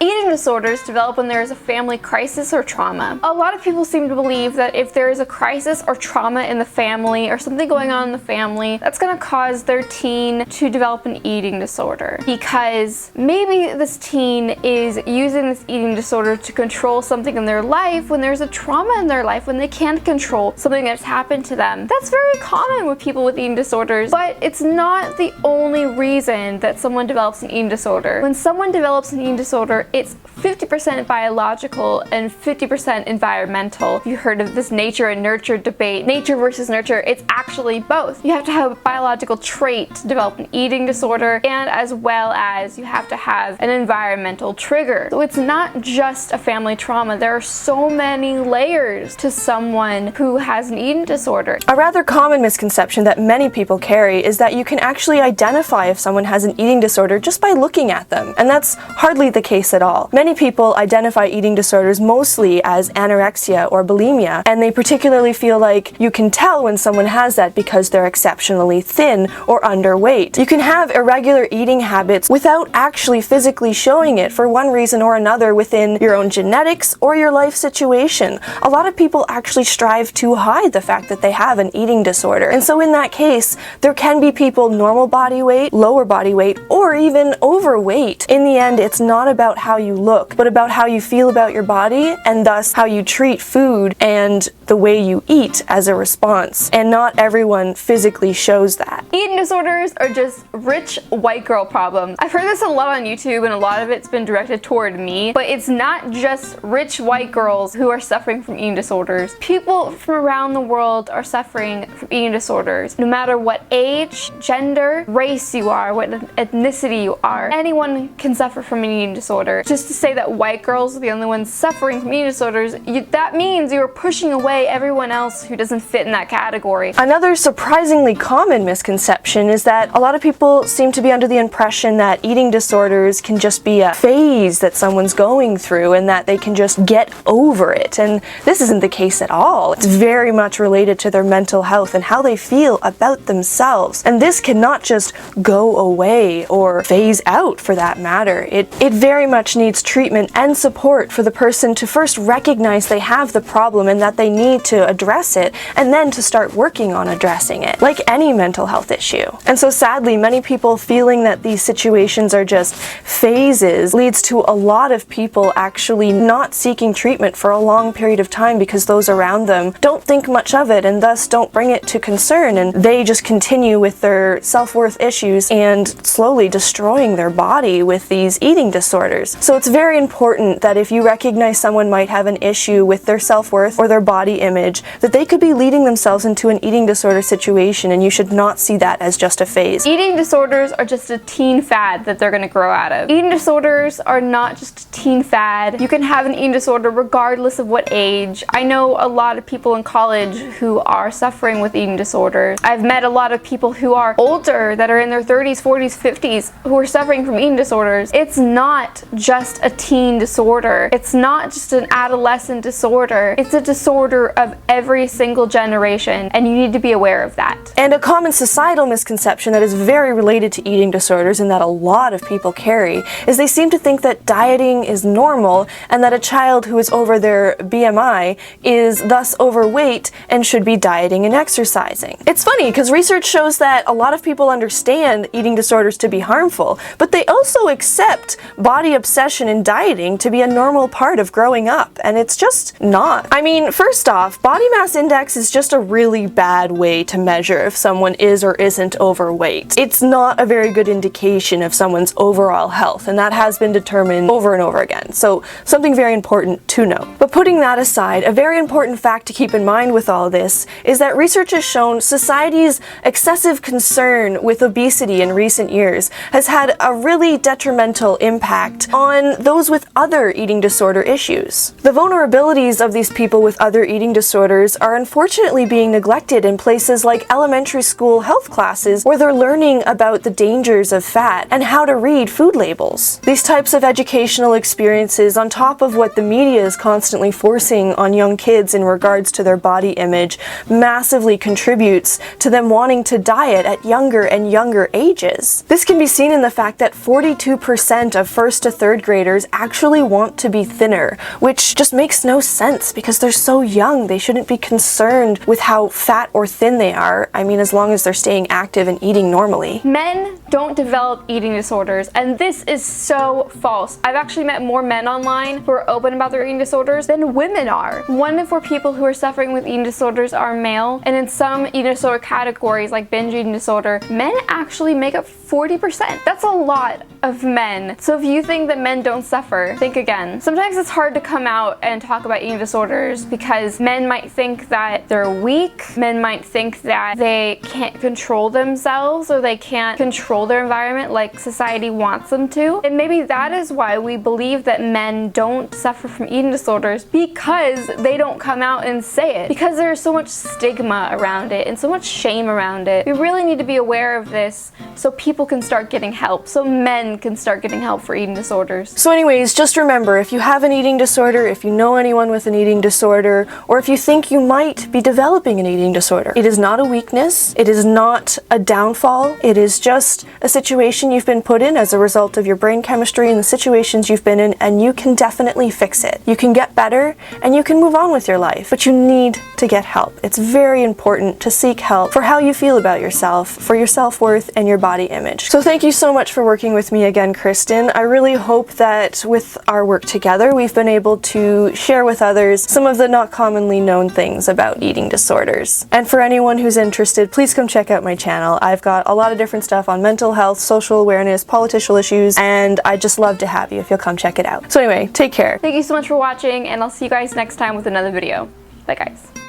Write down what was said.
Eating disorders develop when there is a family crisis or trauma. A lot of people seem to believe that if there is a crisis or trauma in the family or something going on in the family, that's going to cause their teen to develop an eating disorder. Because maybe this teen is using this eating disorder to control something in their life when there's a trauma in their life, when they can't control something that's happened to them. That's very common with people with eating disorders, but it's not the only reason that someone develops an eating disorder. When someone develops an eating disorder, it's 50% biological and 50% environmental. If you heard of this nature and nurture debate, nature versus nurture, it's actually both. You have to have a biological trait to develop an eating disorder, and as well as you have to have an environmental trigger. So it's not just a family trauma. There are so many layers to someone who has an eating disorder. A rather common misconception that many people carry is that you can actually identify if someone has an eating disorder just by looking at them, and that's hardly the case at all. Many people identify eating disorders mostly as anorexia or bulimia, and they particularly feel like you can tell when someone has that because they're exceptionally thin or underweight. You can have irregular eating habits without actually physically showing it for one reason or another within your own genetics or your life situation. A lot of people actually strive to hide the fact that they have an eating disorder, and so in that case, there can be people normal body weight, lower body weight, or even overweight. In the end, it's not about how you look, but about how you feel about your body, and thus how you treat food and the way you eat as a response. And not everyone physically shows that. Eating disorders are just rich white girl problems. I've heard this a lot on YouTube, and a lot of it's been directed toward me, but it's not just rich white girls who are suffering from eating disorders. People from around the world are suffering from eating disorders. No matter what age, gender, race you are, what ethnicity you are, anyone can suffer from an eating disorder. Just to say that white girls are the only ones suffering from eating disorders, that means you're pushing away everyone else who doesn't fit in that category. Another surprisingly common misconception is that a lot of people seem to be under the impression that eating disorders can just be a phase that someone's going through and that they can just get over it. And this isn't the case at all. It's very much related to their mental health and how they feel about themselves. And this cannot just go away or phase out for that matter. It very much needs treatment and support for the person to first recognize they have the problem and that they need to address it, and then to start working on addressing it, like any mental health issue. And so sadly, many people feeling that these situations are just phases leads to a lot of people actually not seeking treatment for a long period of time because those around them don't think much of it and thus don't bring it to concern, and they just continue with their self-worth issues and slowly destroying their body with these eating disorders. So it's very important that if you recognize someone might have an issue with their self-worth or their body image, that they could be leading themselves into an eating disorder situation, and you should not see that as just a phase. Eating disorders are just a teen fad that they're going to grow out of. Eating disorders are not just a teen fad. You can have an eating disorder regardless of what age. I know a lot of people in college who are suffering with eating disorders. I've met a lot of people who are older that are in their 30s, 40s, 50s who are suffering from eating disorders. It's not just a teen disorder. It's not just an adolescent disorder. It's a disorder of every single generation, and you need to be aware of that. And a common societal misconception that is very related to eating disorders and that a lot of people carry is they seem to think that dieting is normal and that a child who is over their BMI is thus overweight and should be dieting and exercising. It's funny because research shows that a lot of people understand eating disorders to be harmful, but they also accept body obsession and dieting to be a normal part of growing up, and it's just not. I mean, first off, body mass index is just a really bad way to measure if someone is or isn't overweight. It's not a very good indication of someone's overall health, and that has been determined over and over again, so something very important to know. But putting that aside, a very important fact to keep in mind with all this is that research has shown society's excessive concern with obesity in recent years has had a really detrimental impact on those with other eating disorder issues. The vulnerabilities of these people with other eating disorders are unfortunately being neglected in places like elementary school health classes, where they're learning about the dangers of fat and how to read food labels. These types of educational experiences, on top of what the media is constantly forcing on young kids in regards to their body image, massively contributes to them wanting to diet at younger and younger ages. This can be seen in the fact that 42% of 1st to 3rd grade graders actually want to be thinner, which just makes no sense because they're so young. They shouldn't be concerned with how fat or thin they are. I mean, as long as they're staying active and eating normally. Men don't develop eating disorders, and this is so false. I've actually met more men online who are open about their eating disorders than women are. 1 in 4 people who are suffering with eating disorders are male, and in some eating disorder categories like binge eating disorder, men actually make up 40%. That's a lot of men. So if you think that men don't suffer, think again. Sometimes it's hard to come out and talk about eating disorders because men might think that they're weak, men might think that they can't control themselves or they can't control their environment like society wants them to. And maybe that is why we believe that men don't suffer from eating disorders, because they don't come out and say it. Because there's so much stigma around it and so much shame around it. We really need to be aware of this so people can start getting help, so men can start getting help for eating disorders. So anyways, just remember, if you have an eating disorder, if you know anyone with an eating disorder, or if you think you might be developing an eating disorder, it is not a weakness, it is not a downfall, it is just a situation you've been put in as a result of your brain chemistry and the situations you've been in, and you can definitely fix it. You can get better, and you can move on with your life, but you need to get help. It's very important to seek help for how you feel about yourself, for your self-worth and your body image. So thank you so much for working with me again, Kristen. I really hope that with our work together, we've been able to share with others some of the not commonly known things about eating disorders. And for anyone who's interested, please come check out my channel. I've got a lot of different stuff on mental health, social awareness, political issues, and I'd just love to have you if you'll come check it out. So anyway, take care. Thank you so much for watching, and I'll see you guys next time with another video. Bye guys.